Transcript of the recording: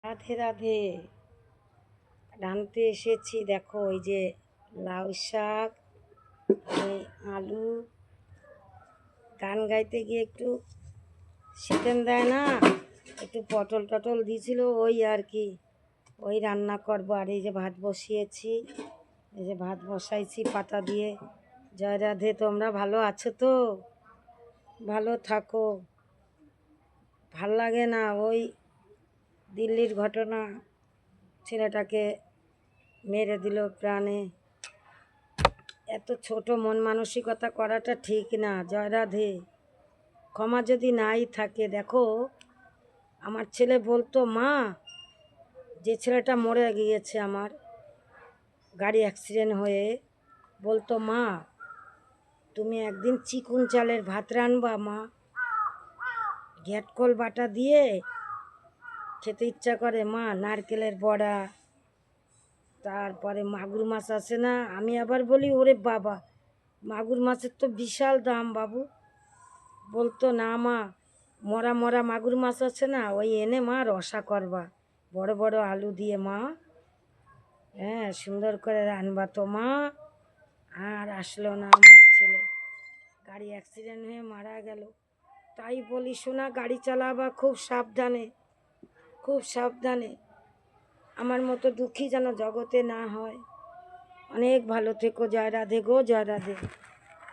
রাধে রাধে। রাঁধতে এসেছি, দেখো ওই যে লাউ শাক, এই আলু। গান গাইতে গিয়ে একটু চিকেন দেয় না, একটু পটল টটল দিয়েছিল, ওই আর কি, ওই রান্না করবো। আর এই যে ভাত বসিয়েছি, এই যে ভাত বসাইছি পাতা দিয়ে। জয় রাধে। তোমরা ভালো আছো তো? ভালো থাকো। ভাল লাগে না ওই দিল্লির ঘটনা, ছেলেটাকে মেরে দিল প্রাণে। এত ছোট মন মানসিকতা করাটা ঠিক না। জয় রাধে। ক্ষমা যদি নাই থাকে, দেখো আমার ছেলে বলতো, মা, যে ছেলেটা মরে গিয়েছে আমার গাড়ি অ্যাক্সিডেন্ট হয়ে, বলতো, মা তুমি একদিন চিকুন চালের ভাত রান্নবা মা, ঘ্যাটকল বাটা দিয়ে খেতে ইচ্ছা করে মা, নারকেলের বড়া, তারপরে মাগুর মাছ আছে না। আমি আবার বলি, ওরে বাবা, মাগুর মাছের তো বিশাল দাম বাবু। বলতো, না মা, মরা মরা মাগুর মাছ আছে না, ওই এনে মা রসা করবা বড় বড় আলু দিয়ে মা, হ্যাঁ সুন্দর করে রান্নবা তো মা। আর আসলো না আমার ছেলে, গাড়ি অ্যাক্সিডেন্ট হয়ে মারা গেল। তাই বলি, শোনা, গাড়ি চালাবা খুব সাবধানে, খুব সাবধানে। আমার মতো দুঃখী যেন জগতে না হয়। অনেক ভালো থেকো। জয় রাধে গো, জয় রাধে।